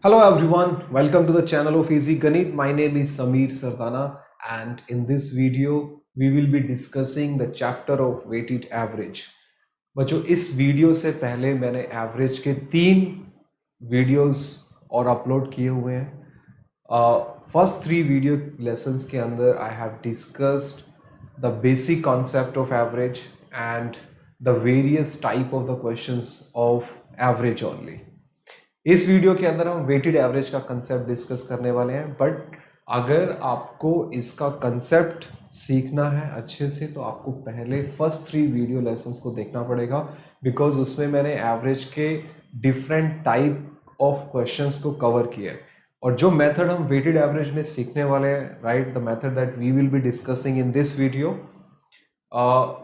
Hello everyone, welcome to the channel of Easy Ganit. My name is Samir Sardana and in this video we will be discussing the chapter of weighted average. बच्चों इस video से पहले मैंने average के 3 videos और upload किए हुए हैं। फर्स्ट 3 वीडियो लेसन्स के अंदर I have discussed the basic concept of average and the various type of the questions of average only. इस वीडियो के अंदर हम वेटेड एवरेज का कंसेप्ट डिस्कस करने वाले हैं, बट अगर आपको इसका कंसेप्ट सीखना है अच्छे से तो आपको पहले फर्स्ट 3 वीडियो लेसन्स को देखना पड़ेगा, बिकॉज उसमें मैंने एवरेज के डिफरेंट टाइप ऑफ क्वेश्चंस को कवर किया है। और जो मेथड हम वेटेड एवरेज में सीखने वाले हैं, right, the method that we will be discussing in this video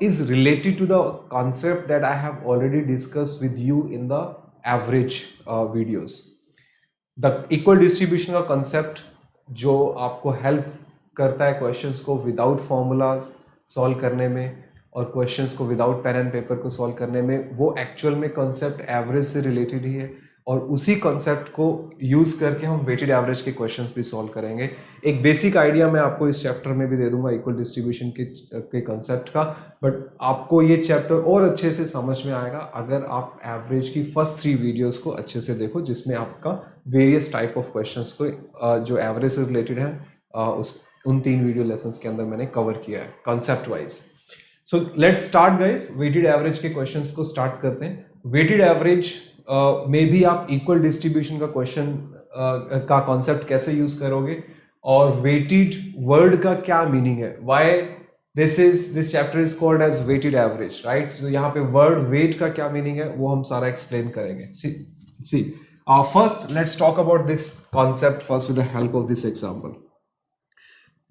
is related to the concept that I have already discussed with you in the average videos. The equal distribution का concept जो आपको help करता है questions को without formulas solve करने में और questions को without pen and paper को solve करने में, वो actual में concept average से related ही है और उसी कॉन्सेप्ट को यूज करके हम वेटेड एवरेज के क्वेश्चंस भी सॉल्व करेंगे। एक बेसिक आइडिया मैं आपको इस चैप्टर में भी दे दूंगा इक्वल डिस्ट्रीब्यूशन के कॉन्सेप्ट का, बट आपको ये चैप्टर और अच्छे से समझ में आएगा अगर आप एवरेज की फर्स्ट 3 वीडियोस को अच्छे से देखो, जिसमें आपका वेरियस टाइप ऑफ क्वेश्चंस को जो एवरेज से रिलेटेड है उन 3 वीडियो लेसन्स के अंदर मैंने कवर किया है concept wise. So let's start guys, weighted average के क्वेश्चंस को स्टार्ट करते हैं। वेटेड एवरेज में भी आप इक्वल डिस्ट्रीब्यूशन का क्वेश्चन का कॉन्सेप्ट कैसे यूज करोगे और वेटेड वर्ड का क्या मीनिंग है, why this chapter is called as weighted average, right. So यहाँ पे वर्ड वेट का क्या मीनिंग है वो हम सारा एक्सप्लेन करेंगे। See first let's talk about this concept first with the help of this example.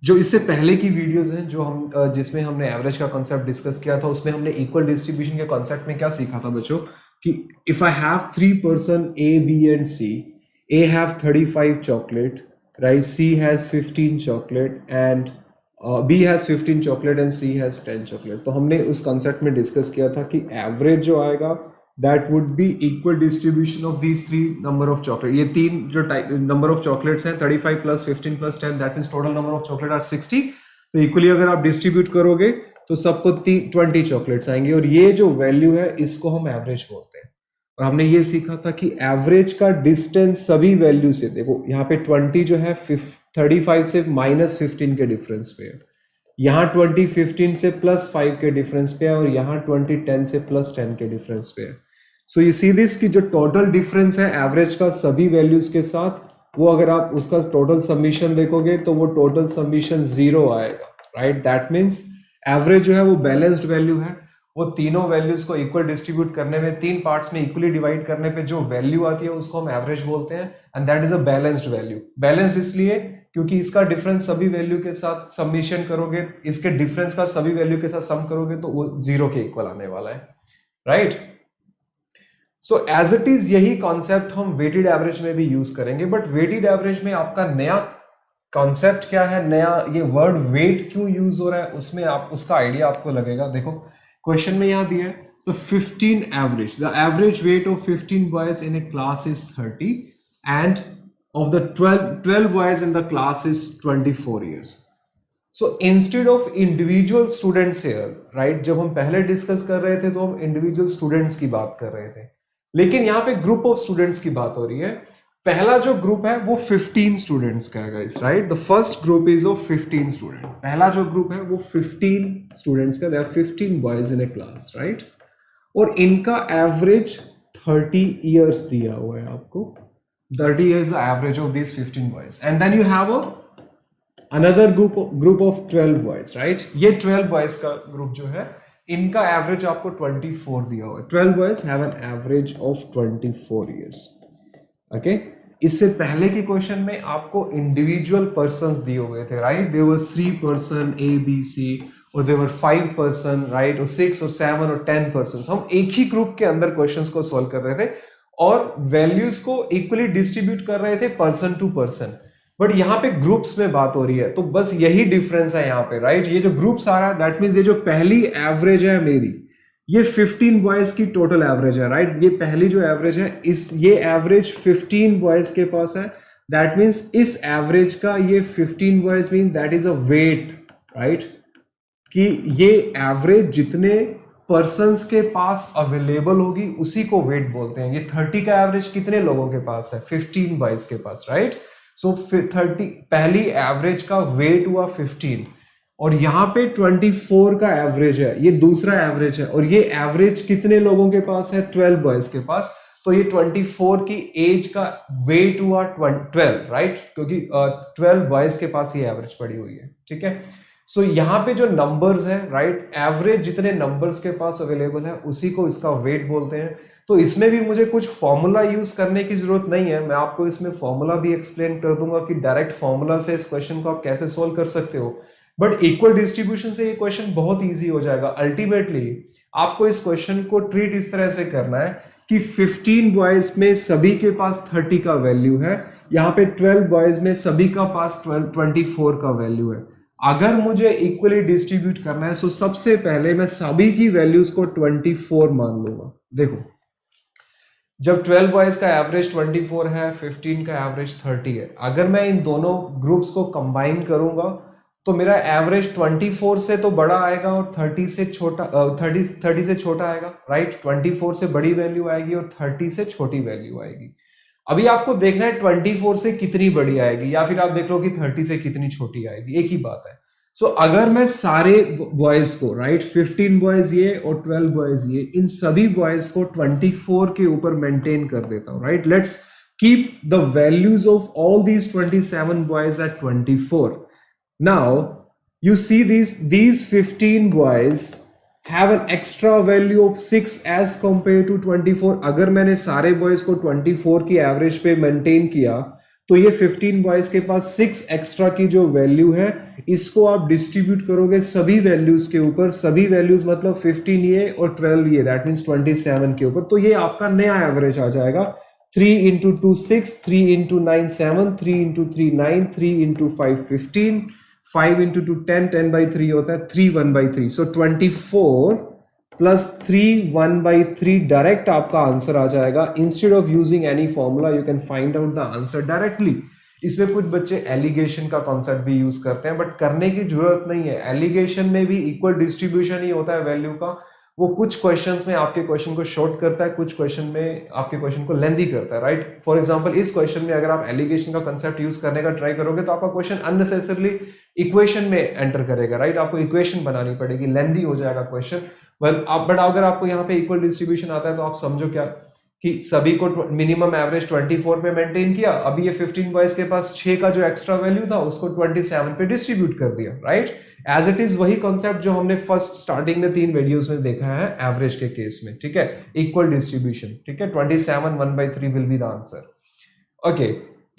जो इससे पहले की वीडियोस हैं जो हम जिसमें हमने एवरेज का कॉन्सेप्ट डिस्कस किया था, उसमें हमने इक्वल डिस्ट्रीब्यूशन के कॉन्सेप्ट में क्या सीखा था बच्चों कि if I have 3 person A, B and C, A have 35 chocolate, right? C has 15 chocolate and B has 15 chocolate and C has 10 chocolate. तो हमने उस concept में discuss किया था कि average जो आएगा that would be equal distribution of these 3 number of chocolate. ये 3 जो number of chocolates हैं 35 plus 15 plus 10, that means total number of chocolate are 60. तो equally अगर आप distribute करोगे तो सबको 20 चॉकलेट्स आएंगे और ये जो वैल्यू है इसको हम एवरेज बोलते हैं। और हमने ये सीखा था कि एवरेज का डिस्टेंस सभी वैल्यू से, देखो यहाँ पे 20 जो है 35 से -15 के डिफरेंस पे है, यहाँ 20 15 से +5 के डिफरेंस पे है और यहाँ 20 10 से +10 के डिफरेंस पे है। सो यू सी दिस कि जो टोटल डिफरेंस है एवरेज का सभी वैल्यूज के साथ, वो अगर आप उसका टोटल समीशन देखोगे तो वो टोटल समीशन 0 आएगा, राइट। दैट मीन्स एवरेज जो है वो बैलेंस्ड वैल्यू है। वो तीनों वैल्यूज को इक्वल डिस्ट्रीब्यूट करने में 3 पार्ट्स में इक्वली डिवाइड करने पे जो वैल्यू आती है उसको हम एवरेज बोलते हैं and that is a balanced value. Balanced इसलिए क्योंकि इसका डिफरेंस सभी वैल्यू के साथ सबमिशन करोगे, इसके डिफरेंस का सभी वैल्यू के साथ सम करोगे तो वो 0 के इक्वल आने वाला है, right. So as it is यही कॉन्सेप्ट हम वेटेड एवरेज में भी यूज करेंगे, बट वेटेड एवरेज में आपका नया कॉन्सेप्ट क्या है, नया ये वर्ड वेट क्यों यूज हो रहा है, उसमें आप उसका आइडिया आपको लगेगा। देखो क्वेश्चन में यहां दिया है तो 15 average, the average weight of 15 boys in a class is 30 end of the 12 boys in the class is 24 years. So instead of individual students here, right, जब हम पहले डिस्कस कर रहे थे तो हम इंडिविजुअल स्टूडेंट्स की बात कर रहे थे, लेकिन यहाँ पे ग्रुप ऑफ स्टूडेंट्स की बात हो रही है। पहला जो ग्रुप है वो 15 स्टूडेंट्स का है guys, right. The first group is of 15 student. पहला जो ग्रुप है वो 15 स्टूडेंट्स का, there are 15 boys in a class, right. और इनका एवरेज 30 इयर्स दिया हुआ है आपको, 30 years the average of this 15 boys and then you have another group of 12 boys, right. ये 12 बॉयज का ग्रुप जो है इनका एवरेज आपको 24 दिया हुआ है। 12 boys have an average of 24 years, okay. इससे पहले के क्वेश्चन में आपको इंडिविजुअल पर्संस दिए हुए थे, right. There were 3 person A B C और देयर वर 5 पर्सन, राइट, और 6 और 7 और 10 पर्सन। हम एक ही ग्रुप के अंदर क्वेश्चंस को सॉल्व कर रहे थे और वैल्यूज को इक्वली डिस्ट्रीब्यूट कर रहे the person to person, but यहाँ पे ग्रुप्स में बात हो रही है, तो बस यही डिफरेंस है यहाँ पे, राइट। ये जो ग्रुप्स आ रहा है दैट मीन्स ये जो पहली एवरेज है मेरी, ये 15 बॉयज की टोटल एवरेज है, राइट? ये पहली जो एवरेज है, इस ये एवरेज 15 बॉयज के पास है। दैट मीन्स इस एवरेज का ये 15 boys mean that is a weight, right? कि ये एवरेज जितने पर्सन्स के पास अवेलेबल होगी उसी को वेट बोलते हैं। ये 30 का एवरेज कितने लोगों के पास है? 15 बॉयज के पास, राइट? सो 30 पहली एवरेज का वेट हुआ 15, और यहाँ पे 24 का एवरेज है, ये दूसरा एवरेज है, और ये एवरेज कितने लोगों के पास है? 12 बॉयज के पास। तो ये 24 की एज का वेट हुआ 12, राइट? क्योंकि 12 बॉयज के पास ये एवरेज पड़ी हुई है, ठीक है? सो यहाँ पे जो नंबर्स है, राइट, एवरेज जितने नंबर्स के पास अवेलेबल है उसी को इसका वेट बोलते हैं। तो इसमें भी मुझे कुछ फॉर्मूला यूज करने की जरूरत नहीं है, मैं आपको इसमें फॉर्मूला भी एक्सप्लेन कर दूंगा कि डायरेक्ट फॉर्मूला से इस क्वेश्चन को आप कैसे सोल्व कर सकते हो। बट इक्वल डिस्ट्रीब्यूशन से ये क्वेश्चन बहुत इजी हो जाएगा। अल्टीमेटली आपको इस क्वेश्चन को ट्रीट इस तरह से करना है कि 15 बॉयज में सभी के पास 30 का वैल्यू है, यहाँ पे 12 बॉयज में सभी का पास 24 का वैल्यू है। अगर मुझे इक्वली डिस्ट्रीब्यूट करना है तो सबसे पहले मैं सभी की वैल्यूज को 24 मान लूंगा। देखो, जब 12 बॉयज का एवरेज 24 है, 15 का एवरेज 30 है, अगर मैं इन दोनों ग्रुप्स को कंबाइन करूंगा तो मेरा एवरेज 24 से तो बड़ा आएगा और 30 से छोटा 30 से छोटा आएगा, राइट? 24 से बड़ी वैल्यू आएगी और 30 से छोटी वैल्यू आएगी। अभी आपको देखना है 24 से कितनी बड़ी आएगी, या फिर आप देख लो कि 30 से कितनी छोटी आएगी, एक ही बात है। सो अगर मैं सारे बॉयज को, राइट, 15 बॉयज ये और 12 बॉयज ये, इन सभी बॉयज को 24 के ऊपर मेंटेन कर देता हूं, right? Let's keep the values of all these 27 boys at 24. Now you see these 15 boys have an extra value of 6 as compared to 24. अगर मैंने सारे बॉयज को 24 की एवरेज पे मेंटेन किया तो ये 15 बॉयज के पास 6 एक्स्ट्रा की जो वैल्यू है, इसको आप डिस्ट्रीब्यूट करोगे सभी वैल्यूज के ऊपर। सभी वैल्यूज मतलब 15 ये और 12 ये, दैट मीन्स 27 के ऊपर। तो ये आपका नया एवरेज आ जाएगा। 3 into 2 6, 3 into 9 7, 3 into 3 9, 3 into 5 15, 5 into 2 10, 10 by 3 होता है, 3 1 by 3। So 24 plus 3 1 by 3 direct आपका आंसर आ जाएगा। Instead of using any formula you can find out the answer directly. इसमें कुछ बच्चे एलिगेशन का कॉन्सेप्ट भी यूज करते हैं, बट करने की जरूरत नहीं है। एलिगेशन में भी इक्वल डिस्ट्रीब्यूशन ही होता है वैल्यू का। वो कुछ क्वेश्चंस में आपके क्वेश्चन को शॉर्ट करता है, कुछ क्वेश्चन में आपके क्वेश्चन को लेंथी करता है, राइट? फॉर एग्जांपल इस क्वेश्चन में अगर आप एलिगेशन का कंसेप्ट यूज करने का ट्राई करोगे तो आपका क्वेश्चन अननेसेसरली इक्वेशन में एंटर करेगा, राइट? आपको इक्वेशन बनानी पड़ेगी, लेंथी हो जाएगा क्वेश्चन। बट अगर आपको यहाँ पे इक्वल डिस्ट्रीब्यूशन आता है तो आप समझो क्या कि सभी को मिनिमम एवरेज 24 पे मेंटेन किया। अभी ये 15 बॉयज के पास 6 का जो एक्स्ट्रा वैल्यू था उसको 27 पे डिस्ट्रीब्यूट कर दिया, राइट? एज इट इज वही कॉन्सेप्ट जो हमने फर्स्ट स्टार्टिंग में 3 वीडियोस में देखा है एवरेज के केस में, ठीक है? इक्वल डिस्ट्रीब्यूशन, ठीक है? 27 1/3 will be the answer. Okay,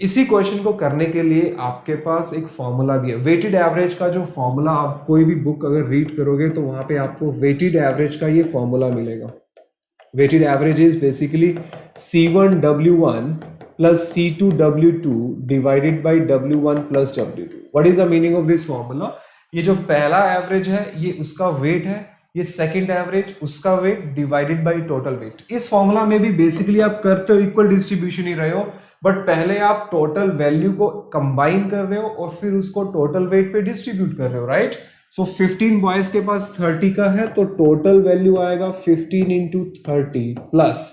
इसी क्वेश्चन को करने के लिए आपके पास एक फॉर्मूला भी है। वेटेड एवरेज का जो फॉर्मूला, आप कोई भी बुक अगर रीड करोगे तो वहां पे आपको वेटेड एवरेज का ये फॉर्मूला मिलेगा। Weighted average is basically C1W1 plus C2W2 divided by W1 plus W2. What is the meaning of this formula? ये जो पहला एवरेज है ये उसका वेट है, ये सेकंड एवरेज उसका weight divided by total weight. इस फॉर्मूला में भी बेसिकली आप करते हो इक्वल डिस्ट्रीब्यूशन ही रहे हो, बट पहले आप टोटल वैल्यू को कंबाइन कर रहे हो और फिर उसको टोटल वेट पे डिस्ट्रीब्यूट कर रहे हो, राइट? सो 15 बॉयज के पास 30 का है तो टोटल वैल्यू आएगा 15 इंटू 30 प्लस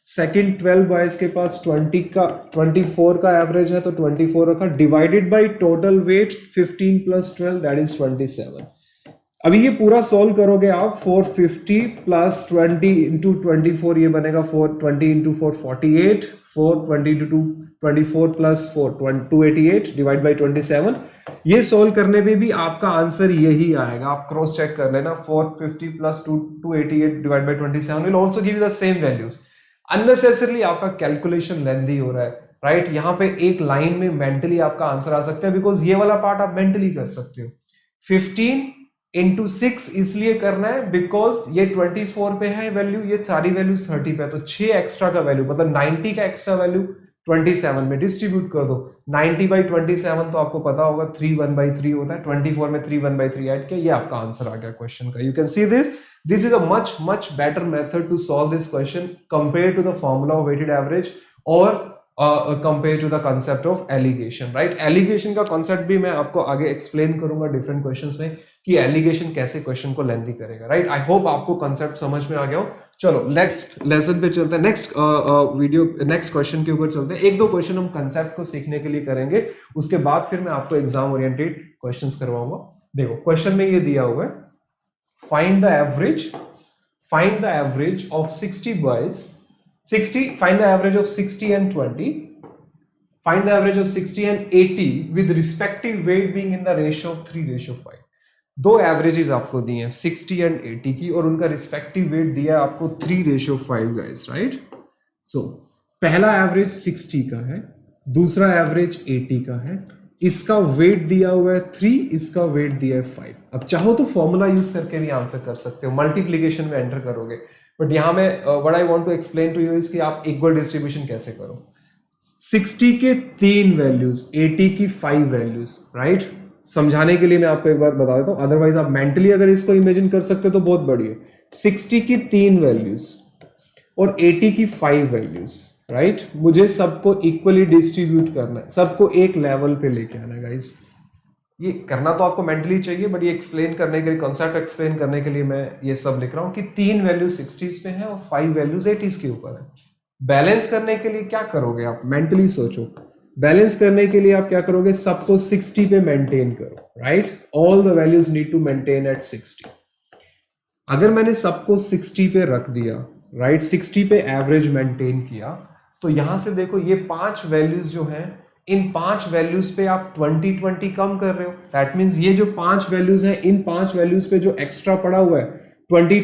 सेकेंड 12 बॉयज के पास 24 का एवरेज है तो 24 रखा divided by total weight 15 plus 12 that is 27। अभी ये पूरा सॉल्व करोगे आप 450 प्लस 20 इंटू 24 ये बनेगा 420 into 4 48, 420 into 24 plus 4 288 divide by 27। ये सॉल्व करने पे भी आपका आंसर यही आएगा, आप क्रॉस चेक कर लेना। 450 plus 288 divide by 27 will also give you the same values. Unnecessarily आपका कैलकुलेशन लेंथी हो रहा है, राइट? यहाँ पे एक लाइन में मेंटली आपका आंसर आ सकता है, बिकॉज ये वाला पार्ट आप मेंटली कर सकते हो। 15 इंटू 6 इसलिए करना है बिकॉज ये 24 पे है वैल्यू, ये सारी वैल्यूज 30 पे है, तो 6 एक्स्ट्रा का वैल्यू मतलब 90 का एक्स्ट्रा वैल्यू 27 में डिस्ट्रीब्यूट कर दो। 90/27 तो आपको पता होगा 3 1/3 होता है, 24 में 3 1/3 ऐड किया, ये आपका आंसर आ गया क्वेश्चन का। You can see this is a much better method to solve this question compare to the formula of weighted average और compare to the concept of alligation, right. Alligation का concept भी मैं आपको आगे explain करूंगा different questions में कि allegation कैसे क्वेश्चन को लेंथी करेगा, राइट। आई होप आपको कॉन्सेप्ट समझ में आ गया हो। चलो नेक्स्ट लेसन पे चलते हैं, नेक्स्ट वीडियो नेक्स्ट क्वेश्चन के ऊपर चलते हैं। एक दो क्वेश्चन हम कंसेप्ट को सीखने के लिए करेंगे, उसके बाद फिर मैं आपको एग्जाम ओरिएंटेड क्वेश्चंस करवाऊंगा। देखो क्वेश्चन में ये दिया हुआ है, find the average of 60 boys 60, find the average of 60 and 20, find the average of 60 and 80 with respective weight being in the ratio of 3:5। दो एवरेजेस आपको दिए हैं 60 एंड 80 की, और उनका रिस्पेक्टिव वेट दिया है आपको 3:5 गाइस, राइट। सो पहला एवरेज 60 का है, दूसरा एवरेज 80 का है, इसका वेट दिया हुआ है 3, इसका वेट दिया है 5। अब चाहो तो फॉर्मूला यूज करके भी आंसर कर सकते हो, मल्टीप्लीकेशन में एंटर करोगे, बट यहां में what I want to explain to you is कि आप इक्वल डिस्ट्रीब्यूशन कैसे करो। 60 के 3 वैल्यूज, 80 की 5 वैल्यूज, राइट। समझाने के लिए मैं आपको एक बार बता देता हूं, अदरवाइज आप मेंटली अगर इसको इमेजिन कर सकते हो तो बहुत बढ़िया। 60 की 3 वैल्यूज और 80 की 5 वैल्यूज, राइट। मुझे सबको इक्वली डिस्ट्रीब्यूट करना है, सबको एक लेवल पे लेके आना है गाइस। ये करना तो आपको मेंटली चाहिए, बट ये एक्सप्लेन करने के लिए, कॉन्सेप्ट एक्सप्लेन करने के लिए मैं ये सब लिख रहा हूं कि 3 वैल्यूज 60s पे है और 5 वैल्यूज 80s के ऊपर है। बैलेंस करने के लिए क्या करोगे आप, मेंटली सोचो। बैलेंस करने के लिए आप क्या करोगे, सबको 60 पे मेंटेन करो, right. All the values need to maintain at 60। अगर मैंने सबको 60 पे रख दिया, राइट, 60 पे एवरेज मेंटेन किया, तो यहां से देखो ये 5 वैल्यूज जो हैं, इन 5 वैल्यूज पे आप 20 कम कर रहे हो। दैट मींस ये जो 5 वैल्यूज हैं, इन 5 वैल्यूज पे जो एक्स्ट्रा पड़ा हुआ है 20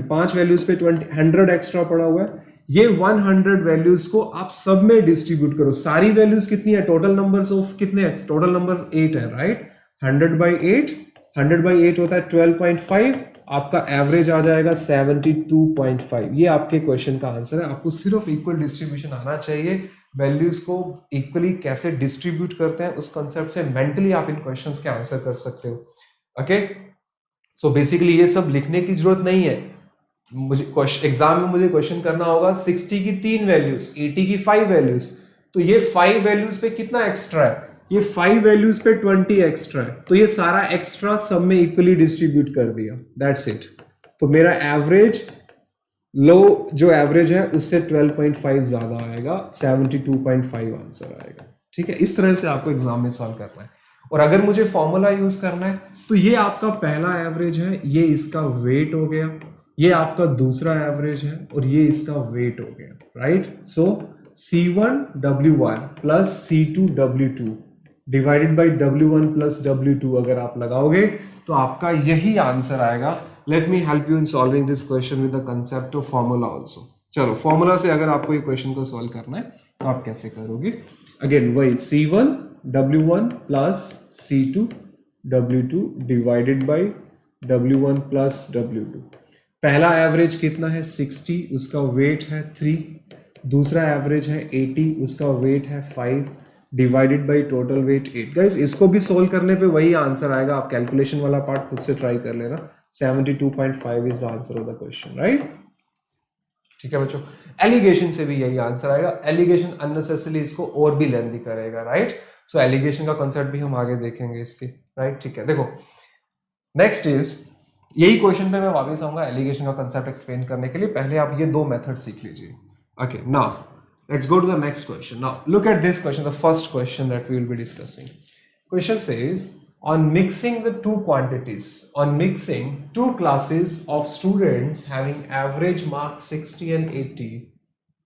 5 वैल्यूज पे 100 एक्स्ट्रा पड़ा हुआ है, ये 100 वैल्यूज को आप सब में डिस्ट्रीब्यूट करो। सारी वैल्यूज कितनी है, टोटल नंबर्स ऑफ कितने हैं, टोटल नंबर्स 8 है, राइट। 100/8 होता है 12.5, आपका एवरेज आ जाएगा 72.5। ये आपके क्वेश्चन का आंसर है। आपको सिर्फ इक्वल डिस्ट्रीब्यूशन आना चाहिए, वैल्यूज को इक्वली कैसे डिस्ट्रीब्यूट करते हैं उस कंसेप्ट से मेंटली आप इन क्वेश्चंस के आंसर कर सकते हो। ओके, सो बेसिकली ये सब लिखने की जरूरत नहीं है। मुझे एग्जाम में मुझे क्वेश्चन करना होगा 60 की 3 वैल्यूज, 80 की 5 वैल्यूज, तो ये 5 वैल्यूज पे कितना एक्स्ट्रा है, ये 5 वैल्यूज पे 20 एक्स्ट्रा है, तो ये सारा एक्स्ट्रा सब में इक्वली डिस्ट्रीब्यूट कर दिया, दैट्स इट। तो मेरा एवरेज लो जो एवरेज है उससे 12.5 ज्यादा आएगा, 72.5 आंसर आएगा। ठीक है, इस तरह से आपको एग्जाम में सॉल्व करना है। और अगर मुझे फॉर्मूला यूज करना है तो ये आपका पहला एवरेज है, ये इसका वेट हो गया, ये आपका दूसरा एवरेज है और ये इसका वेट हो गया, right. So C1W1 plus C2W2 divided by W1 plus W2 अगर आप लगाओगे तो आपका यही आंसर आएगा। Let me help you in solving this question with the concept of formula also. चलो फॉर्मूला से अगर आपको ये क्वेश्चन को सॉल्व करना है तो आप कैसे करोगे, अगेन वही C1W1 plus C2W2 divided by W1 plus W2। पहला एवरेज कितना है 60, उसका वेट है 3, दूसरा एवरेज है 80, उसका वेट है 5 divided by total weight 8। Guys इसको भी सोल्व करने पे वही आंसर आएगा, आप कैलकुलेशन वाला पार्ट खुद से ट्राई कर लेना। 72.5 is the answer of the question, right. ठीक है बच्चों, एलिगेशन से भी यही आंसर आएगा। एलिगेशन अननेसेसरली इसको और भी लेंथी करेगा, राइट। सो एलिगेशन का कॉन्सेप्ट भी हम आगे देखेंगे इसके, राइट। ठीक है, देखो नेक्स्ट इज, यही क्वेश्चन पे मैं वापस आऊंगा एलिगेशन का कंसेप्ट एक्सप्लेन करने के लिए। पहले आप ये दो मेथड सीख लीजिए। Okay, now let's go to the next question. Now look at this question, the first question that we will be discussing. Question says on mixing the two quantities, on mixing two classes of students having average marks 60 and 80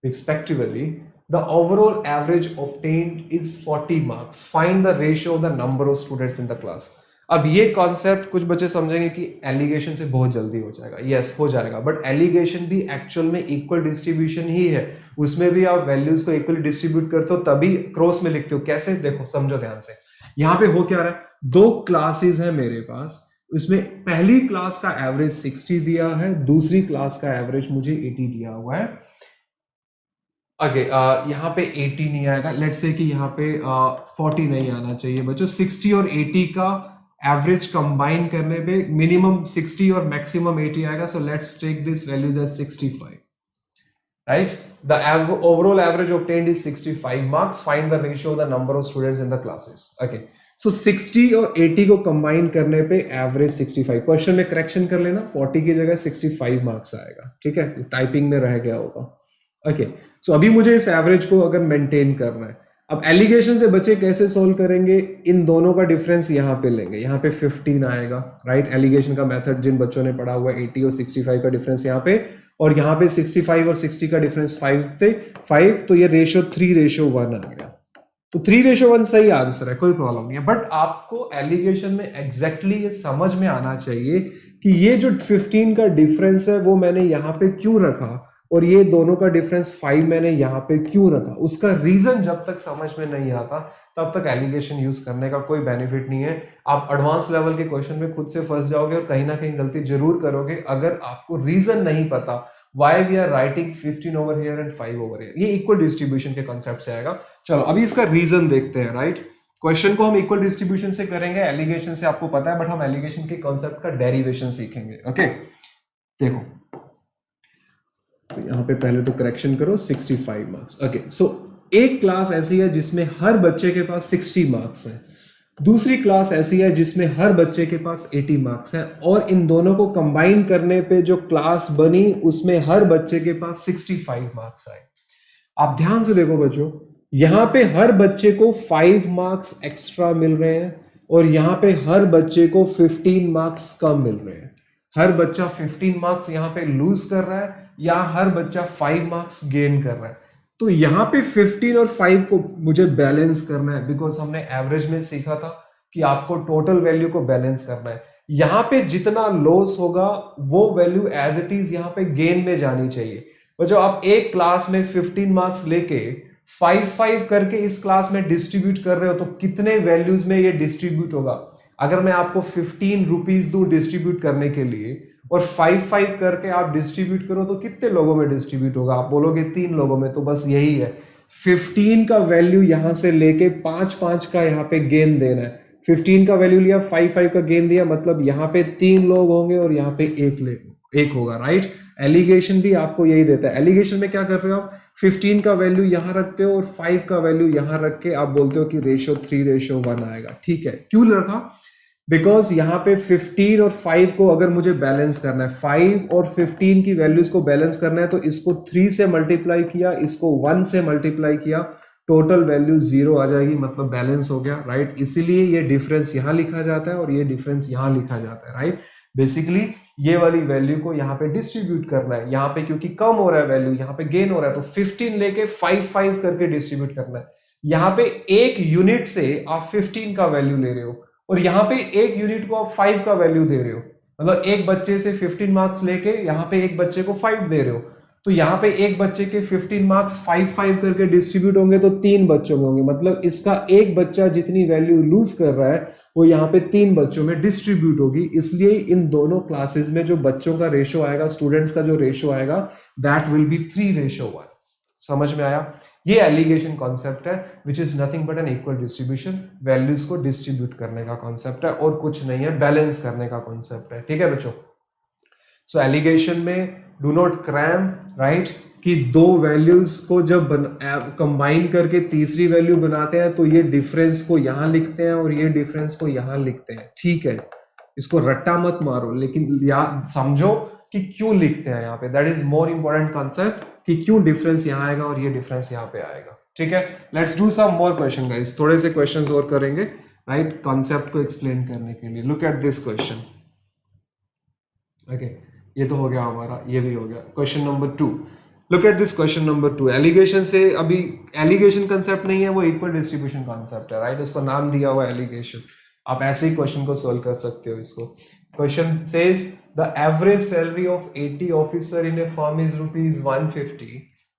respectively, the overall average obtained is 40 marks. Find the ratio of the number of students in the class. अब ये concept कुछ बच्चे समझेंगे कि allegation से बहुत जल्दी हो जाएगा। यस, हो जाएगा, बट एलिगेशन भी एक्चुअल में इक्वल डिस्ट्रीब्यूशन ही है। उसमें भी आप वैल्यूज को इक्वली डिस्ट्रीब्यूट करते हो तभी क्रॉस में लिखते हो। कैसे, देखो समझो ध्यान से। यहां पे हो क्या रहा है, दो क्लासेस है मेरे पास, इसमें पहली क्लास का एवरेज 60 दिया है, दूसरी क्लास का एवरेज मुझे 80 दिया हुआ है। ओके यहाँ पे 80 नहीं आएगा, लेट्स से कि यहाँ पे 40 नहीं आना चाहिए बच्चों। 60 और 80 का एवरेज कंबाइन करने पे मिनिमम 60 और मैक्सिमम 80 आएगा, so let's take this values as 65, right? The overall average obtained is 65 marks. Find the ratio of the number of students in the classes. Okay. So 60 और 80 को कंबाइन करने पे average 65। Question में correction कर लेना, 40 की जगह 65 मार्क्स आएगा, ठीक है, टाइपिंग में रह गया होगा। ओके, सो अभी मुझे इस एवरेज को अगर मेंटेन करना है, अब एलिगेशन से बच्चे कैसे सोल्व करेंगे, इन दोनों का डिफरेंस यहाँ पे लेंगे, यहाँ पे 15 आएगा, राइट? एलिगेशन का मेथड जिन बच्चों ने पढ़ा हुआ है, 80 और 65 का डिफरेंस यहाँ पे, और यहाँ पे 65 और 60 का डिफरेंस 5 थे, 5, तो ये रेशियो 3:1 आ गया। तो 3:1 सही आंसर है, कोई प्रॉब्लम नहीं है। बट आपको एलिगेशन में एग्जैक्टली ये समझ में आना चाहिए कि ये जो 15 का डिफरेंस है वो मैंने यहाँ पे क्यों रखा, और ये दोनों का डिफरेंस 5 मैंने यहाँ पे क्यों रखा। उसका रीजन जब तक समझ में नहीं आता तब तक एलिगेशन यूज करने का कोई बेनिफिट नहीं है। आप एडवांस लेवल के क्वेश्चन में खुद से फंस जाओगे और कहीं ना कहीं गलती जरूर करोगे अगर आपको रीजन नहीं पता why we are writing 15 over here and 5 over here। ये इक्वल डिस्ट्रीब्यूशन के कॉन्सेप्ट से आएगा। चलो अभी इसका रीजन देखते हैं, राइट? क्वेश्चन को हम इक्वल डिस्ट्रीब्यूशन से करेंगे, एलिगेशन से आपको पता है, बट हम एलिगेशन के कॉन्सेप्ट का डेरिवेशन सीखेंगे। ओके, देखो तो यहाँ पे पहले तो करेक्शन करो, 65 मार्क्स। ओके, सो एक क्लास ऐसी है जिसमें हर बच्चे के पास 60 मार्क्स है, दूसरी क्लास ऐसी है जिसमें हर बच्चे के पास 80 मार्क्स है, और इन दोनों को कंबाइन करने पे जो क्लास बनी उसमें हर बच्चे के पास 65 मार्क्स आए। आप ध्यान से देखो बच्चों, यहाँ पे हर बच्चे को 5 मार्क्स एक्स्ट्रा मिल रहे हैं और यहाँ पे हर बच्चे को 15 मार्क्स कम मिल रहे हैं। हर बच्चा 15 मार्क्स यहाँ पे लूज कर रहा है या हर बच्चा 5 मार्क्स गेन कर रहा है। तो यहाँ पे 15 और 5 को मुझे बैलेंस करना है, बिकॉज हमने एवरेज में सीखा था कि आपको टोटल वैल्यू को बैलेंस करना है। यहाँ पे जितना लॉस होगा वो वैल्यू एज इट इज यहाँ पे गेन में जानी चाहिए। बच्चों आप एक क्लास में 15 मार्क्स लेके 5-5 करके इस क्लास में डिस्ट्रीब्यूट कर रहे हो तो कितने वैल्यूज में ये डिस्ट्रीब्यूट होगा। अगर मैं आपको 15 रुपीज दूं डिस्ट्रीब्यूट करने के लिए और 5-5 करके आप डिस्ट्रीब्यूट करो तो कितने लोगों में डिस्ट्रीब्यूट होगा? आप बोलोगे 3 लोगों में। तो बस यही है, 15 का वैल्यू यहां से लेके 5-5 का यहाँ पे गेन देना है। 15 का वैल्यू लिया, 5-5 का गेन दिया, मतलब यहाँ पे 3 लोग होंगे और यहाँ पे एक होगा, राइट? एलिगेशन भी आपको यही देता है। एलिगेशन में क्या कर रहे हो आप? 15 का वैल्यू यहां रखते हो और 5 का वैल्यू यहां रख के आप बोलते हो कि रेशियो 3:1 आएगा। ठीक है, क्यों रखा? बिकॉज यहाँ पे 15 और 5 को अगर मुझे बैलेंस करना है, 5 और 15 की वैल्यूज को बैलेंस करना है, तो इसको 3 से मल्टीप्लाई किया, इसको 1 से मल्टीप्लाई किया, टोटल वैल्यू 0 आ जाएगी, मतलब बैलेंस हो गया, राइट? इसीलिए ये डिफरेंस यहां लिखा जाता है और ये डिफरेंस यहां लिखा जाता है, राइट? बेसिकली ये वाली वैल्यू को यहाँ पे डिस्ट्रीब्यूट करना है। यहाँ पे क्योंकि कम हो रहा है वैल्यू, यहाँ पे गेन हो रहा है, तो 15 लेके 5-5 करके डिस्ट्रीब्यूट करना है। यहाँ पे एक यूनिट से आप 15 का वैल्यू ले रहे हो और यहाँ पे एक यूनिट को आप 5 का वैल्यू दे रहे हो, मतलब एक बच्चे से 15 मार्क्स लेके यहाँ पे एक बच्चे को 5 दे रहे हो। तो यहाँ पे एक बच्चे के 15 मार्क्स 5-5 करके डिस्ट्रीब्यूट होंगे तो 3 बच्चों में होंगे, मतलब इसका एक बच्चा जितनी वैल्यू लूज कर रहा है वो यहाँ पे 3 बच्चों में डिस्ट्रीब्यूट होगी। इसलिए इन दोनों क्लासेस में जो बच्चों का रेशो आएगा, स्टूडेंट्स का जो रेशो आएगा, दैट विल बी 3:1। समझ में आया? ये एलिगेशन कॉन्सेप्ट है, which is nothing but an equal distribution. Values को डिस्ट्रीब्यूट करने का कॉन्सेप्ट है और कुछ नहीं है, बैलेंस करने का कॉन्सेप्ट है। ठीक है बच्चों? सो एलिगेशन में डू नॉट क्रैम, राइट, कि दो वैल्यूज को जब कंबाइन करके तीसरी वैल्यू बनाते हैं तो ये डिफरेंस को यहां लिखते हैं और ये डिफरेंस को यहां लिखते हैं। ठीक है, इसको रट्टा मत मारो, लेकिन याद समझो कि क्यों लिखते हैं यहाँ पे। That is more important concept कि क्यों डिफरेंस यहाँ आएगा और ये डिफरेंस यहाँ पे आएगा। ठीक है, let's do some more question guys, थोड़े से क्वेश्चंस और करेंगे, राइट, कॉन्सेप्ट को एक्सप्लेन करने के लिए। Look at this question. Okay, ये तो हो गया हमारा, ये भी हो गया। Question number 2, look at this question number 2। Alligation से अभी एलिगेशन कंसेप्ट नहीं है, वो इक्वल डिस्ट्रीब्यूशन कॉन्सेप्ट है, राइट? उसको नाम दिया हुआ एलिगेशन। आप ऐसे ही क्वेश्चन को सोल्व कर सकते हो इसको। Question says the average salary of 80 officer in A firm is ₹150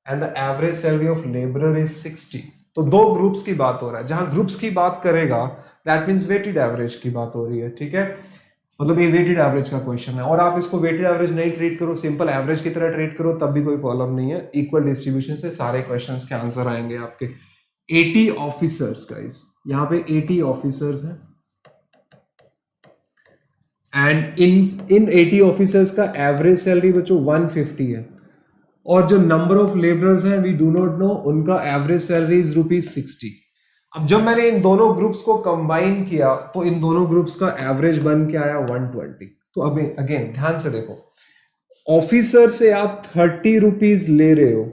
and the average salary of labourer is 60। तो दो ग्रुप्स की बात हो रहा है। जहां ग्रुप्स की बात करेगा दैट मीन्स वेटेड एवरेज की बात हो रही है। ठीक है, मतलब ये वेटेड एवरेज का क्वेश्चन है, और आप इसको वेटेड एवरेज नहीं ट्रीट करो, सिंपल एवरेज की तरह ट्रीट करो, तब भी कोई प्रॉब्लम नहीं है। इक्वल डिस्ट्रीब्यूशन से सारे क्वेश्चंस के आंसर आएंगे आपके। 80 ऑफिसर्स गाइस, यहाँ पे 80 ऑफिसर्स हैं, एंड इन 80 ऑफिसर्स का एवरेज सैलरी बच्चों 150 है, और जो नंबर ऑफ लेबरर्स हैं वी डू नॉट नो, उनका एवरेज सैलरी इज ₹60। अब जब मैंने इन दोनों ग्रुप्स को कंबाइन किया तो इन दोनों ग्रुप्स का एवरेज बन के आया 120। तो अब अगेन ध्यान से देखो, ऑफिसर से आप ₹30 ले रहे हो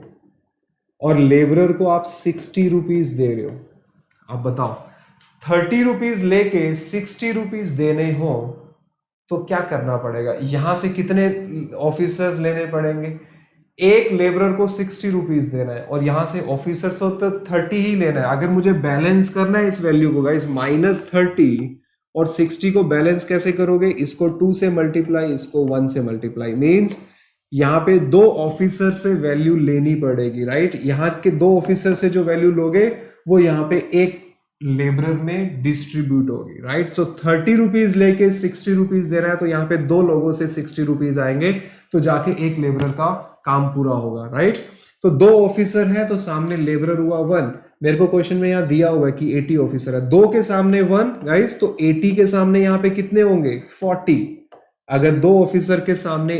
और लेबरर को आप ₹60 दे रहे हो। अब बताओ, ₹30 लेके ₹60 देने हो तो क्या करना पड़ेगा, यहां से कितने ऑफिसर्स लेने पड़ेंगे, एक लेबरर को ₹60 देना है, और यहां से ऑफिसर्स को तो 30 ही लेना है। अगर मुझे बैलेंस करना है इस वैल्यू को गाइस, -30 और 60 को बैलेंस कैसे करोगे, इसको 2 से मल्टीप्लाई, इसको 1 से मल्टीप्लाई, मीन्स यहाँ पे 2 ऑफिसर से वैल्यू लेनी पड़ेगी, राइट। यहाँ के 2 ऑफिसर से जो वैल्यू लोगे वो यहाँ पे एक लेबरर में डिस्ट्रीब्यूट होगी, राइट। सो ₹30 लेके ₹60 दे रहा है, तो यहाँ पे 2 लोगों से ₹60 आएंगे, तो जाके एक लेबरर का काम पूरा होगा, राइट। तो 2 ऑफिसर है तो सामने लेबरर हुआ 1। मेरे को क्वेश्चन में यहाँ दिया हुआ है कि 80 ऑफिसर है, 2 के सामने 1 गाइस, तो 80 के सामने यहाँ पे कितने होंगे 40। अगर 2 ऑफिसर के सामने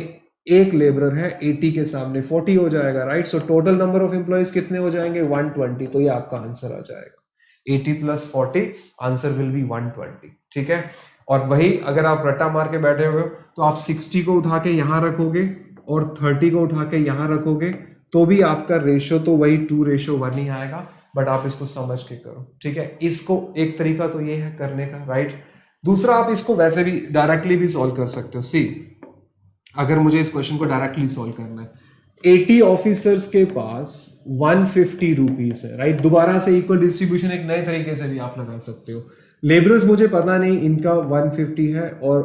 एक लेबरर है, 80 के सामने 40 हो जाएगा, right. So total number of employees कितने हो जाएंगे 120। तो ये आपका आंसर आ जाएगा 80 + 40, आंसर विल बी 120, ठीक है। और वही अगर आप रट्टा मार के बैठे हुए हो तो आप 60 को उठा के यहां रखोगे और 30 को उठा के यहां रखोगे, तो भी आपका रेशो तो वही 2:1 ही आएगा, बट आप इसको समझ के करो, ठीक है। इसको एक तरीका तो ये है करने का, राइट। दूसरा, आप इसको वैसे भी डायरेक्टली भी सॉल्व कर सकते हो। सी, अगर मुझे इस क्वेश्चन को डायरेक्टली सॉल्व करना है, 80 ऑफिसर्स के पास ₹150 है, राइट। दोबारा से इक्वल डिस्ट्रीब्यूशन एक नए तरीके से भी आप लगा सकते हो। लेबरर्स मुझे पता नहीं, इनका 150 है और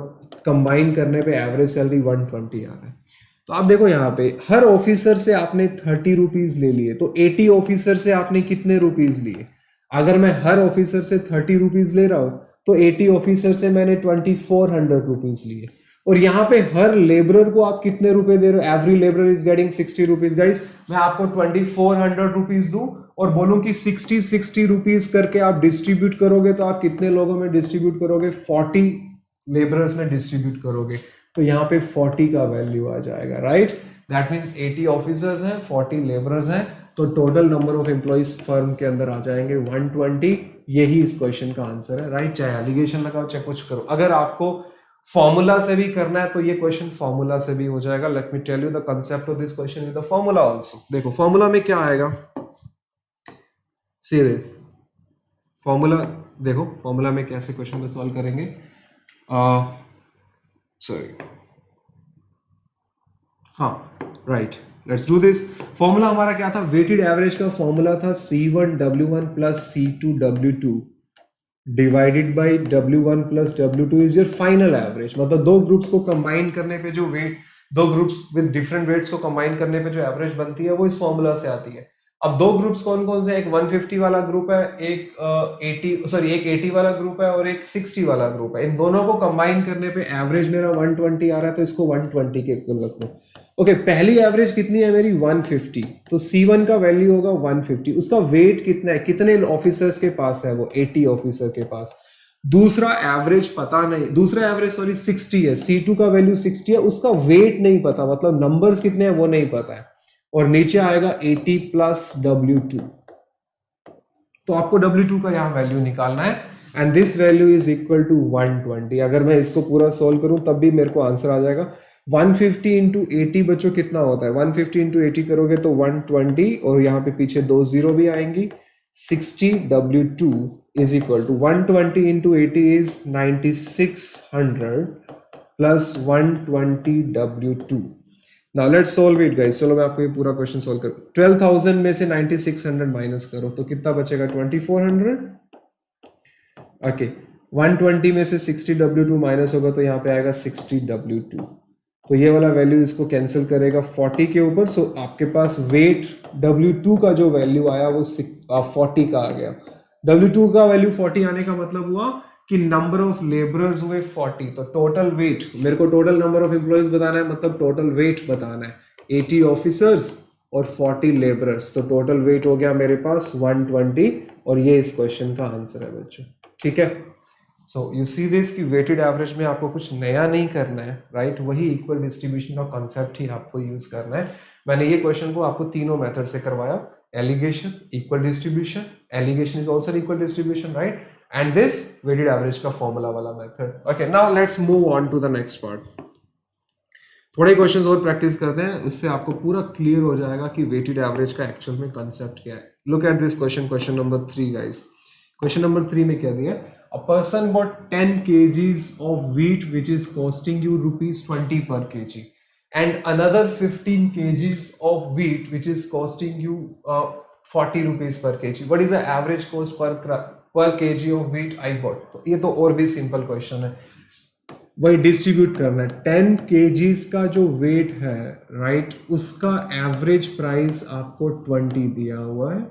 कंबाइन करने पे एवरेज सैलरी 120 आ रहा है। तो आप देखो यहाँ पे हर ऑफिसर से आपने ₹30 ले लिए, तो 80 ऑफिसर से आपने कितने रुपीस लिए। अगर मैं हर ऑफिसर से ₹30 ले रहा हूं तो 80 ऑफिसर से मैंने ₹2400 लिए, और यहाँ पे हर लेबरर को आप कितने रुपए दे रहे हो, every labourer is getting ₹60 guys. मैं आपको ₹2400 दूं और बोलूं कि 60 रुपीज करके आप डिस्ट्रीब्यूट करोगे, तो आप कितने लोगों में डिस्ट्रीब्यूट करोगे, 40 लेबरर्स में डिस्ट्रीब्यूट करोगे, तो यहाँ पे 40 का वैल्यू आ जाएगा, राइट। दैट मीन्स 80 ऑफिसर्स हैं, 40 लेबरर्स हैं, तो total number of employees firm के अंदर आ जाएंगे 120। यही इस क्वेश्चन का आंसर है, राइट। चाहे एलिगेशन लगाओ चाहे कुछ करो, अगर आपको फॉर्मूला से भी करना है तो ये क्वेश्चन फॉर्मूला से भी हो जाएगा। Let me tell you the concept of this question with the formula also. देखो फॉर्मूला में क्या आएगा, सी दिस फॉर्मूला। देखो फॉर्मूला में कैसे क्वेश्चन को सॉल्व करेंगे, सॉरी, हाँ right, let's do this. Formula हमारा क्या था, वेटेड एवरेज का फॉर्मूला था C1W1 + C2W2 divided by W1 + W2 is your final average. मतलब दो ग्रुप्स को कंबाइन करने पे जो वेट, दो ग्रुप्स विद डिफरेंट वेट्स को कंबाइन करने पे जो एवरेज बनती है वो इस फॉर्मूला से आती है। अब दो ग्रुप्स कौन कौन से, एक 150 वाला ग्रुप है, एक 80 वाला ग्रुप है और एक 60 वाला ग्रुप है। इन दोनों को कंबाइन करने पे एवरेज मेरा 120 आ रहा है, तो इसको 120 के इक्वल रख लो। ओके, पहली एवरेज कितनी है मेरी 150, तो C1 का वैल्यू होगा 150। उसका वेट कितना है, कितने ऑफिसर्स के पास है, वो 80 ऑफिसर के पास। दूसरा एवरेज पता नहीं, दूसरा एवरेज 60 है, C2 का वैल्यू 60 है, उसका वेट नहीं पता, मतलब नंबर्स कितने हैं वो नहीं पता है। और नीचे आएगा 80 + W2, तो आपको W2 का यहां वैल्यू निकालना है, and this value is equal to 120। अगर मैं इसको पूरा सोल्व करूं तब भी मेरे को आंसर आ जाएगा। 150 × 80 बच्चों कितना होता है, 150 × 80 करोगे तो 120, और यहाँ पे पीछे 2 0 भी आएंगी। 60 W2 इज इक्वल टू 120 × 80 इज 9600 plus 120 W2। Now let's solve it guys. चलो मैं आपको ये पूरा क्वेश्चन सॉल्व करूं। 12,000 में से 9600 माइनस करो तो कितना बचेगा, 2400। ओके, 120 में से 60 W2 माइनस होगा तो यहाँ पे आएगा 60 W2। तो ये वाला वैल्यू इसको कैंसिल करेगा 40 के ऊपर। सो आपके पास वेट W2 का जो वैल्यू आया वो 40 का आ गया। W2 का वैल्यू 40 आने का मतलब हुआ कि नंबर ऑफ लेबरर्स हुए 40, तो टोटल वेट, मेरे को टोटल नंबर ऑफ एम्प्लॉयज बताना है, मतलब टोटल वेट बताना है, 80 ऑफिसर्स और 40 लेबरर्स, तो टोटल वेट हो गया मेरे पास 120, और ये इस क्वेश्चन का आंसर है बच्चों। ठीक है, सो यू सी दिस कि वेटेड एवरेज में आपको कुछ नया नहीं करना है, राइट, वही इक्वल डिस्ट्रीब्यूशन का कॉन्सेप्ट ही आपको यूज करना है। मैंने ये क्वेश्चन को आपको तीनों मेथड से करवाया, alligation, equal distribution, alligation is also equal distribution, right, and this weighted average का फॉर्मूला वाला method. Okay, now let's move on to the next part. थोड़े क्वेश्चंस और प्रैक्टिस करते हैं, उससे आपको पूरा क्लियर हो जाएगा कि वेटेड एवरेज का एक्चुअल में कंसेप्ट क्या है। Look at this question, question number 3 guys. Question number 3 में क्या दिया है? A person bought 10 kgs of wheat which is costing you rupees 20 per kg, and another 15 kgs of wheat which is costing you 40 rupees per kg. What is the average cost per kg of wheat I bought? तो ये तो और भी simple question है, वही distribute करना है। 10 kgs का जो वेट है, राइट, उसका एवरेज प्राइस आपको 20 दिया हुआ है,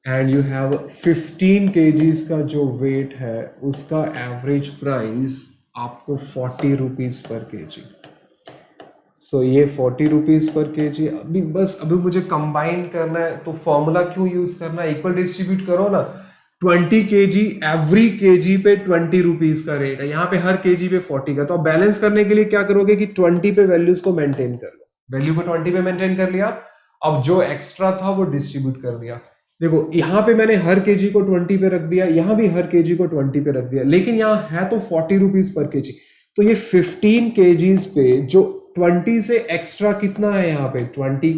एंड यू हैव 15 kgs का जो वेट है उसका एवरेज प्राइस आपको 40 रुपीज पर केजी। सो ये 40 रुपीज पर केजी। अभी मुझे कंबाइन करना है, तो फॉर्मूला क्यों यूज करना है? इक्वल डिस्ट्रीब्यूट करो ना। 20 kg, एवरी केजी पे 20 रुपीज का रेट है, यहाँ पे हर केजी पे 40 का। तो आप बैलेंस करने के लिए क्या करोगे कि 20 पे वैल्यूज को मेंटेन कर लो, वैल्यू को 20 पे मेंटेन कर लिया, अब जो एक्स्ट्रा था वो डिस्ट्रीब्यूट कर दिया। देखो यहाँ पे मैंने हर केजी को 20 पे रख दिया, यहाँ भी हर केजी को 20 पे रख दिया, लेकिन यहाँ है तो 40 रुपीज पर केजी। तो ये 15 केजीज पे जो 20 से एक्स्ट्रा कितना है यहाँ पे 20,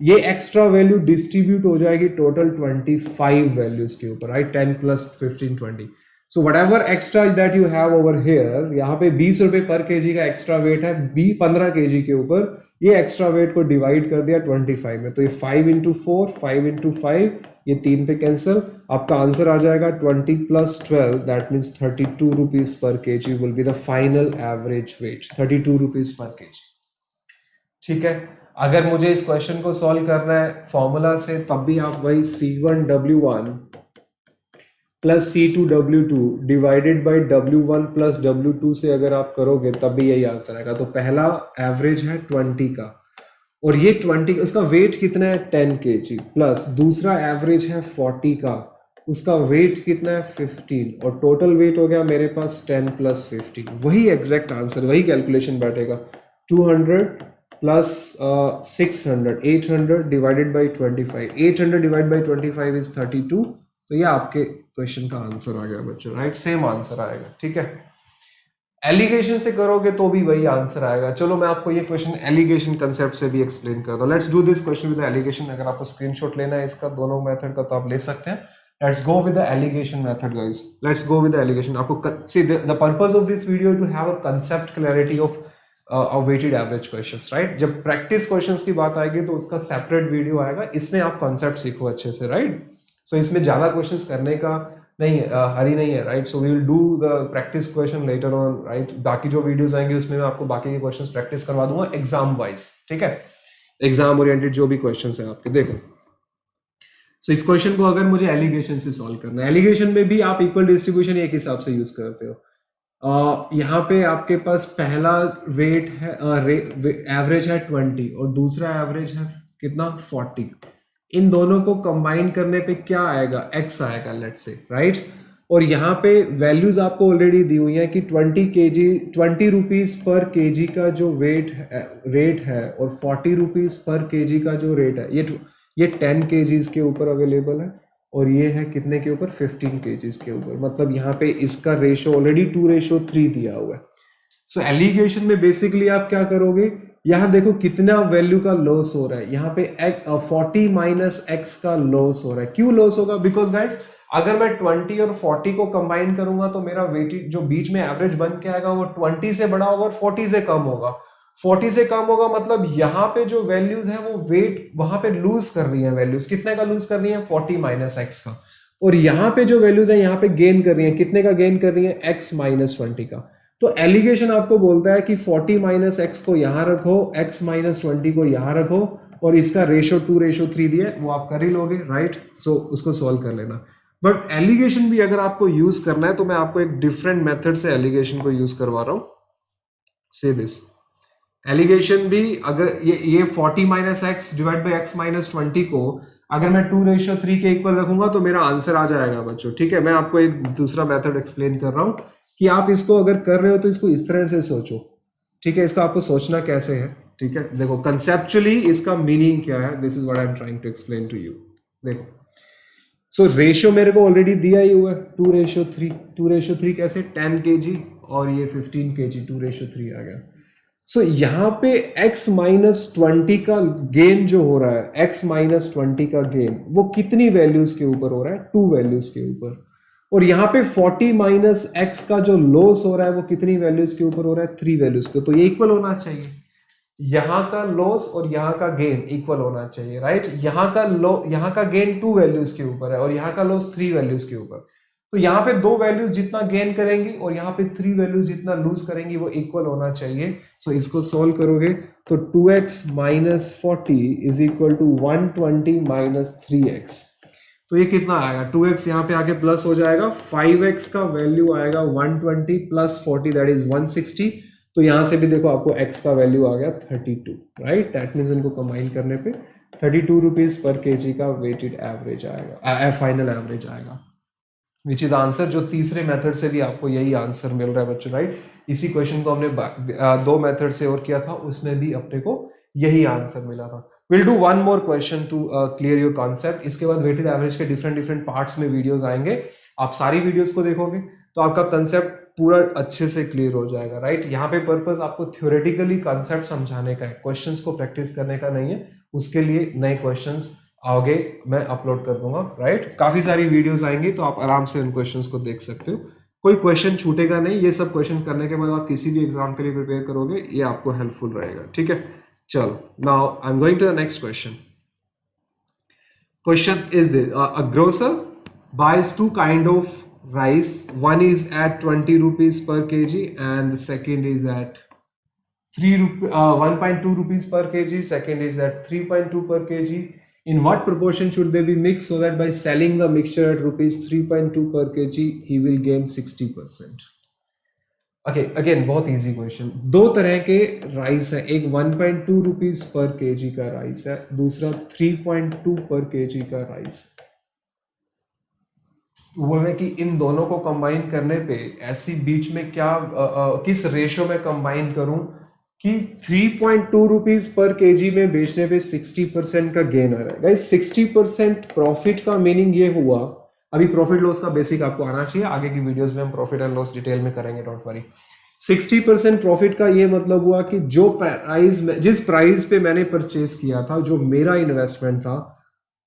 ये एक्स्ट्रा वैल्यू डिस्ट्रीब्यूट हो जाएगी टोटल 25 वैल्यूज के ऊपर, right, 10 plus 15 20। So what ever extra that you have over here, यहाँ पे 20 रुपए पर केजी का एक्स्ट्रा वेट है, 15 केजी के ऊपर, ये एक्स्ट्रा वेट को डिवाइड कर दिया 25 में, तो ये 5 इंटू 4, 5 इंटू 5, ये 3 पे कैंसिल, आपका आंसर आ जाएगा 20 plus 12, that means 32 rupees per KG will be the final average weight, 32 rupees per KG. ठीक है, अगर मुझे इस क्वेश्चन को सॉल्व करना है फॉर्मूला से, तब भी आप वही C1W1 plus C2W2 divided by W1 plus W2 से अगर आप करोगे तब भी यही आंसर आएगा। तो पहला एवरेज है 20 का, और ये 20, उसका वेट कितना है 10 kg, प्लस दूसरा एवरेज है 40 का, उसका वेट कितना है 15, और टोटल वेट हो गया मेरे पास 10 प्लस 15, वही एग्जैक्ट आंसर, वही कैलकुलेशन बैठेगा। 200 plus 600, 800 divided by 25, 800 divide by 25 is 32, तो ये आपके क्वेश्चन का आंसर आ गया बच्चों, राइट, सेम आंसर आएगा। ठीक है, एलिगेशन से करोगे तो भी वही आंसर आएगा। चलो मैं आपको ये क्वेश्चन एलिगेशन कंसेप्ट से भी एक्सप्लेन कर दूं। Let's do this question with alligation. अगर आपको स्क्रीनशॉट लेना है इसका दोनों मेथड का तो आप ले सकते हैं। Let's go with the alligation method guys, let's go with the alligation. आपको see the purpose of this video to have a concept clarity of weighted average questions, right. जब प्रैक्टिस क्वेश्चंस की बात आएगी तो उसका सेपरेट वीडियो आएगा, इसमें आप कॉन्सेप्ट सीखो अच्छे से, राइट। सो इसमें ज्यादा क्वेश्चंस करने का नहीं हरी नहीं है, right. So we will do the practice question later on, right. बाकी जो वीडियोस आएंगे उसमें मैं आपको बाकी के क्वेश्चंस प्रैक्टिस करवा दूंगा एग्जाम वाइज, ठीक है, एग्जाम ओरिएंटेड जो भी क्वेश्चंस है आपके। देखो सो इस क्वेश्चन को अगर मुझे एलिगेशन से सॉल्व करना है, एलिगेशन में भी आप इक्वल डिस्ट्रीब्यूशन एक हिसाब से यूज करते हो। यहाँ पे आपके पास पहला वेट है एवरेज है 20 और दूसरा एवरेज है कितना 40। इन दोनों को कंबाइन करने पे क्या आएगा, x आएगा लेट्स से, राइट। और यहाँ पे वैल्यूज आपको ऑलरेडी दी हुई है कि 20 रुपीज पर केजी का जो रेट है और 40 रुपीज पर केजी का जो रेट है, ये 10 केजीज के ऊपर अवेलेबल है और ये है कितने के ऊपर 15 केजीज के ऊपर। मतलब यहाँ पे इसका रेशो ऑलरेडी 2:3 दिया हुआ है। सो एलिगेशन में बेसिकली आप क्या करोगे, यहाँ देखो कितना वैल्यू का लॉस हो रहा है, यहाँ पे 40 माइनस x का लॉस हो रहा है। क्यों लॉस होगा, बिकॉज गाइज अगर मैं 20 और 40 को कंबाइन करूंगा तो मेरा वेटेड जो बीच में एवरेज बन के आएगा वो 20 से बड़ा होगा और 40 से कम होगा। 40 से कम होगा मतलब यहाँ पे जो वैल्यूज है वो वेट वहां पे लूज कर रही है, वैल्यूज कितने का लूज कर रही है 40 माइनस एक्स का, और यहाँ पे जो वैल्यूज है यहाँ पे गेन कर रही है, कितने का गेन कर रही है x माइनस 20 का। तो एलिगेशन आपको बोलता है कि 40 माइनस एक्स को यहाँ रखो, x माइनस 20 को यहाँ रखो, और इसका रेशो 2:3 दिया है वो आप कर ही लोगे, राइट। सो उसको सॉल्व कर लेना। बट एलिगेशन भी अगर आपको यूज करना है तो मैं आपको एक डिफरेंट मेथड से एलिगेशन को यूज करवा रहा हूं. से दिस एलिगेशन भी, अगर ये 40 minus x divide by x minus 20 को अगर मैं 2:3 के इक्वल रखूंगा तो मेरा आंसर आ जाएगा बच्चों. ठीक है, मैं आपको एक दूसरा मेथड एक्सप्लेन कर रहा हूं कि आप इसको अगर कर रहे हो तो इसको इस तरह से सोचो. ठीक है, इसका आपको सोचना कैसे है. ठीक है, देखो कंसेप्चुअली इसका मीनिंग क्या है. This is what I am trying to explain to you. देखो, सो रेशियो मेरे को ऑलरेडी दिया ही हुआ है 2:3. 2:3 कैसे, 10 kg और ये 15 kg, 2:3 आ गया. सो यहाँ पे x माइनस 20 का गेन जो हो रहा है, x माइनस 20 का गेन वो कितनी वैल्यूज के ऊपर हो रहा है, 2 वैल्यूज के ऊपर. और यहाँ पे 40 माइनस x का जो लॉस हो रहा है वो कितनी वैल्यूज के ऊपर हो रहा है, 3 वैल्यूज के. तो ये इक्वल होना चाहिए. यहाँ का लॉस और यहाँ का गेन इक्वल होना चाहिए, राइट. यहाँ का गेन 2 वैल्यूज के ऊपर है और यहाँ का लॉस 3 वैल्यूज के ऊपर. तो यहाँ पे 2 वैल्यूज जितना गेन करेंगी और यहाँ पे 3 वैल्यूज जितना लूज करेंगी वो इक्वल होना चाहिए. सो इसको सॉल्व करोगे तो 2x minus 40 is equal to 120 minus 3x. तो ये कितना आएगा, 2x यहाँ पे आके प्लस हो जाएगा, 5x का वैल्यू आएगा 120 प्लस 40 दैट इज 160. तो यहां से भी देखो आपको x का वैल्यू आ गया 32, राइट. दैट मीन्स इनको कंबाइन करने पे 32 रुपीज पर केजी का वेटेड एवरेज आएगा, फाइनल एवरेज आएगा, विच इज आंसर. जो तीसरे मेथड से भी आपको यही आंसर मिल रहा है बच्चों, राइट. इसी क्वेश्चन को हमने 2 मेथड से और किया था, उसमें भी अपने को यही आंसर मिला था. Will do one more question to clear your concept. इसके बाद वेटेड एवरेज के डिफरेंट पार्ट्स में वीडियोस आएंगे. आप सारी वीडियोस को देखोगे तो आपका कंसेप्ट पूरा अच्छे से क्लियर हो जाएगा, राइट. यहाँ पे पर्पस आपको थ्योरेटिकली कॉन्सेप्ट समझाने का है, क्वेश्चंस को प्रैक्टिस करने का नहीं है. उसके लिए नए क्वेश्चंस आगे मैं अपलोड कर दूंगा, राइट. काफी सारी वीडियोस आएंगी तो आप आराम से उन क्वेश्चंस को देख सकते हो. कोई क्वेश्चन छूटेगा नहीं. ये सब क्वेश्चन करने के बाद आप किसी भी एग्जाम के लिए प्रिपेयर करोगे, ये आपको हेल्पफुल रहेगा. ठीक है, चलो now I am going to the next question. Question is this: a grocer buys 2 kind of rice. One is at 20 rupees per kg and the second is at 1.2 rupees per kg. Second is at 3.2 per kg. In what proportion should they be mixed so that by selling the mixture at rupees 3.2 per kg he will gain 60%? Again बहुत easy question. 2 तरह के rice है, एक 1.2 rupees per KG का rice है, दूसरा 3.2 पर KG का राइस. बोल रहे कि इन दोनों को कंबाइन करने पे ऐसी बीच में क्या किस रेशो में कंबाइन करूं कि 3.2 रुपीज पर केजी में बेचने पे 60% का गेन आ रहा है. गाइस 60% प्रॉफिट का मीनिंग ये हुआ, अभी प्रॉफिट लॉस का बेसिक आपको आना चाहिए, आगे की वीडियोस में हम प्रॉफिट एंड लॉस डिटेल में करेंगे, डोंट वरी. 60% प्रॉफिट का ये मतलब हुआ कि जो प्राइस जिस प्राइस पे मैंने परचेज किया था, जो मेरा इन्वेस्टमेंट था,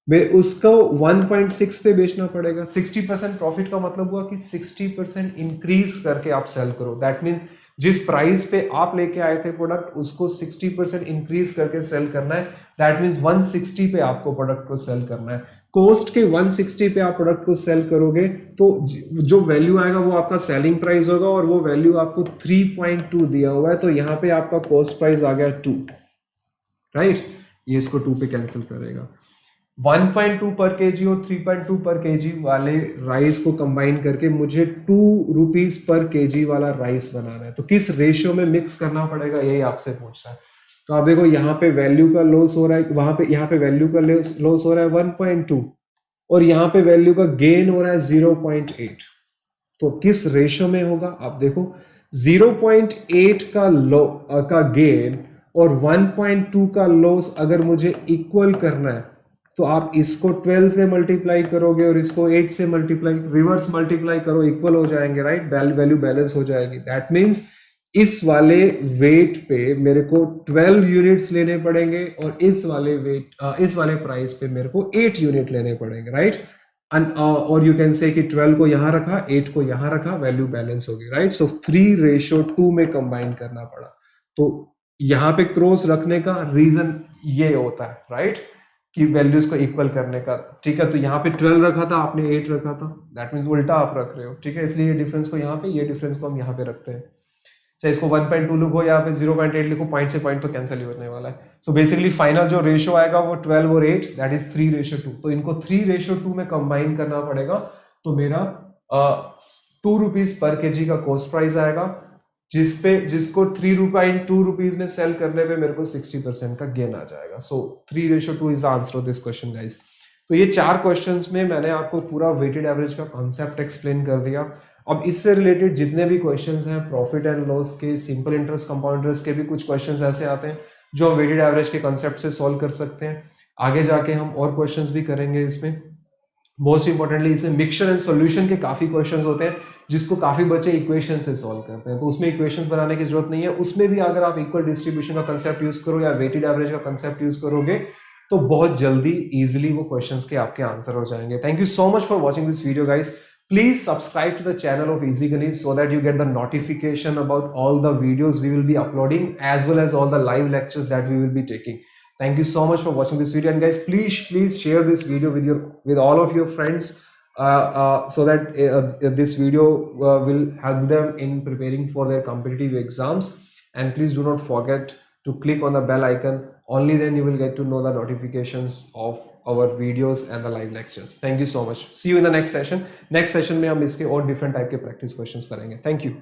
मैं उसको 1.6 पे बेचना पड़ेगा. 60% प्रॉफिट का मतलब हुआ कि 60% इंक्रीज करके आप सेल करो. दैट मीन्स जिस प्राइस पे आप लेके आए थे प्रोडक्ट, उसको 60% इंक्रीज करके सेल करना है. दैट मीन्स 160 पे आपको प्रोडक्ट को सेल करना है. कॉस्ट के 160 पे आप प्रोडक्ट को सेल करोगे तो जो वैल्यू आएगा वो आपका सेलिंग प्राइस होगा और वो वैल्यू आपको 3.2 दिया हुआ है. तो यहाँ पे आपका कॉस्ट प्राइस आ गया 2, राइट. ये इसको 2 पे कैंसिल करेगा. 1.2 पर केजी और 3.2 पर केजी वाले राइस को कंबाइन करके मुझे 2 रुपीज पर केजी वाला राइस बनाना है. तो किस रेशियो में मिक्स करना पड़ेगा, यही आपसे पूछ रहा है. तो आप देखो यहाँ पे वैल्यू का लॉस हो रहा है, वहां पे यहाँ पे वैल्यू का लॉस हो रहा है 1.2 और यहाँ पे वैल्यू का गेन हो रहा है 0.8. तो किस रेशियो में होगा आप देखो, 0.8 का गेन और 1.2 का लॉस अगर मुझे इक्वल करना है तो आप इसको 12 से मल्टीप्लाई करोगे और इसको 8 से मल्टीप्लाई रिवर्स मल्टीप्लाई करो, इक्वल हो जाएंगे, राइट. वैल्यू बैलेंस हो जाएगी. दैट मीन्स इस वाले वेट पे मेरे को 12 यूनिट्स लेने पड़ेंगे और इस वाले प्राइस पे मेरे को 8 यूनिट लेने पड़ेंगे, राइट. और यू कैन से कि 12 को यहां रखा, 8 को यहां रखा, वैल्यू बैलेंस होगी, राइट. सो 3:2 में कंबाइन करना पड़ा. तो यहाँ पे क्रॉस रखने का रीजन ये होता है, राइट, कि वैल्यूज को इक्वल करने का. ठीक है, तो यहाँ पे 12 रखा था, आपने 8 रखा था, दैट मीन्स उल्टा आप रख रहे हो. ठीक है, इसलिए ये डिफरेंस को यहाँ पे, ये डिफरेंस को हम यहाँ पे रखते हैं. चाहे इसको 1.2 लिखो, यहाँ पे 0.8 लिखो, पॉइंट से पॉइंट तो कैंसिल ही होने वाला है. सो बेसिकली फाइनल जो रेशियो आएगा वो 12 और 8 दैट इज 3:2. तो इनको 3:2 में कंबाइन करना पड़ेगा तो मेरा 2 रुपीज पर केजी का कॉस्ट प्राइस आएगा, जिसको 3 रुपए इन 2 रुपीज में सेल करने पे मेरे को 60% का गेन आ जाएगा। सो 3:2 is the answer of this question guys. तो ये 4 क्वेश्चंस में मैंने आपको पूरा वेटेड एवरेज का कॉन्सेप्ट एक्सप्लेन कर दिया। अब इससे रिलेटेड जितने भी क्वेश्चंस हैं, प्रॉफिट एंड लॉस के, सिंपल इंटरेस्ट, कंपाउंड इंटरेस्ट के भी कुछ क्वेश्चंस ऐसे आते हैं जो हम वेटेड एवरेज के कॉन्सेप्ट से सॉल्व कर सकते हैं। आगे जाके हम और क्वेश्चंस भी करेंगे इसमें। मोस्ट इंपॉर्टेंटली इसमें मिक्सचर एंड सॉल्यूशन के काफी क्वेश्चंस होते हैं जिसको काफी बच्चे इक्वेशन से सॉल्व करते हैं, तो उसमें इक्वेशंस बनाने की जरूरत नहीं है। उसमें भी अगर आप इक्वल डिस्ट्रीब्यूशन का कंसेप्ट यूज करो या वेटेड एवरेज का कंसेप्ट यूज करोगे तो बहुत जल्दी इजीली वो क्वेश्चंस के आपके आंसर हो जाएंगे। Thank you so much for watching this video guys. Please subscribe to the channel of Easy Ganesh so that you get the notification about all the videos we will be uploading as well as all the live lectures that we will be taking. Thank you so much for watching this video, and guys, please share this video with all of your friends so that this video will help them in preparing for their competitive exams. And please do not forget to click on the bell icon. Only then you will get to know the notifications of our videos and the live lectures. Thank you so much. See you in the next session. Next session में हम इसके और different type के practice questions करेंगे. Thank you.